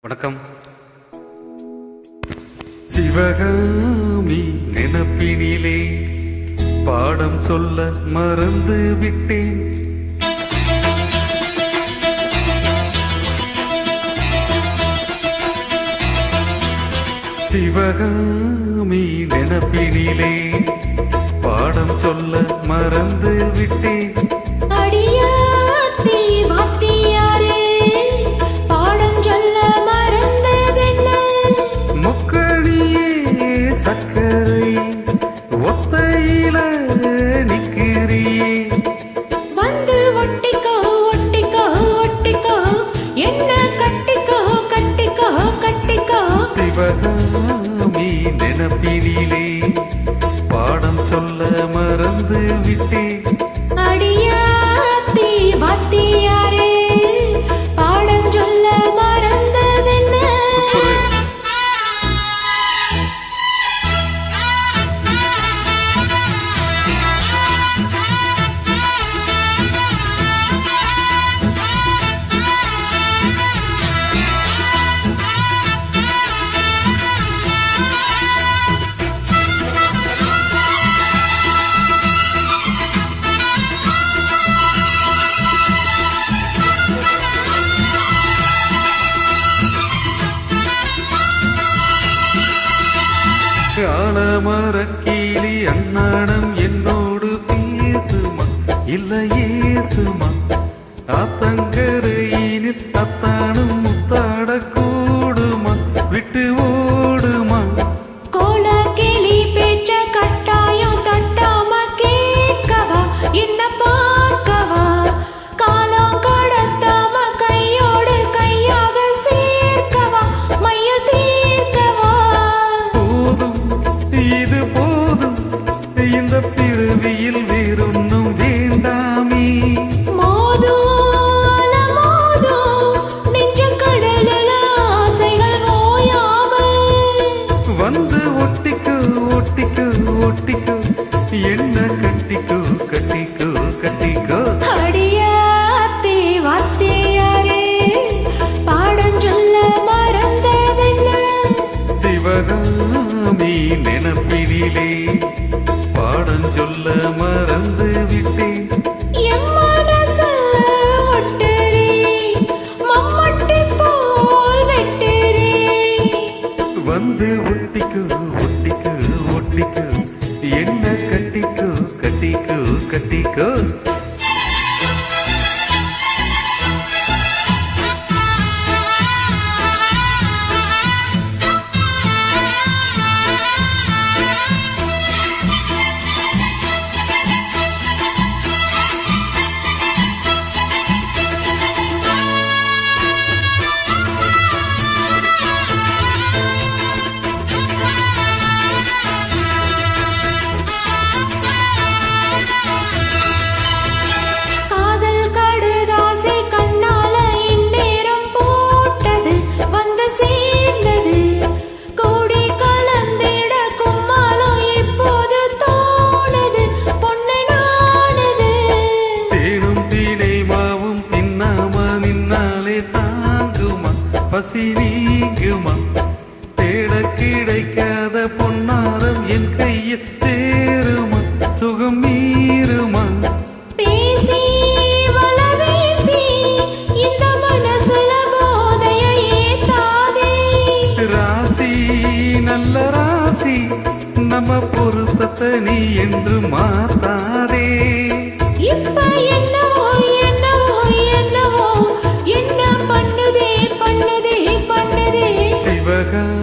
வணக்கம். சிவகாமி நினப்பினிலே பாடம் சொல்ல மறந்து விட்டேன். சிவகாமி நினப்பினிலே பாடம் சொல்ல மறந்து விட்டேன். சிவகாமி நினப்பினிலே பாடம் சொல்ல மறந்து விட்டேன். அடியாத்தி வாத்தியாரே பாடம் சொல்ல மறந்ததென்ன? ஆலமரக்கீழி அன்னாடம் என்னோடு பேசுமா இல்லையேசுமா? ஆத்தங்கரையினில் அத்தானும் முத்தாட கூடுமா விட்டு ஓடுமா? கோல கிளி பேச்ச கட்டாயம் தட்டாம கேட்கவா என்ன பார்க்கவா? காலம் கடத்தாம கையோடு கையாக சேர்க்கவா மையல் தீர்க்கவா? போதும் இது போதும் இந்த பிறவியில் வேறொன்னும் வேண்டாமே. வந்து ஒட்டிக்கோ ஒட்டிக்கோ ஒட்டிக்கோ என்ன கட்டிக்கோ கட்டிக்கோ கட்டிக்கோ. அடியாத்தி வாத்தியாரே பாடம் சொல்ல மறந்ததென்ன? சிவகாமி நினப்பினிலே பாடம் சொல்ல மறந்து விட்டேன். என் மனசு ஒட்டுறே மம்மட்டி போல் வெட்டுறே. வந்து ஒட்டிக்கோ ஒட்டிக்கோ ஒட்டிக்கோ என்ன கட்டிக்கோ கட்டிக்கோ கட்டிக்கோ. பசி நீங்குமா? தேட கிடைக்காத பொன்னாரம் என் கையில் சேருமா? சுகம் மீறுமா? பேசி வலவேசி இந்த மனசுல போதையை ஏத்தாதே. ராசி நல்ல ராசி நம்ம பொருத்தத்தை நீ என்று மாத்தாதே. இப்ப என்னவோ என்னவோ என்னவோ என்ன பண்ணுதே பண்ணுதே பண்ணுதே. சிவகாமி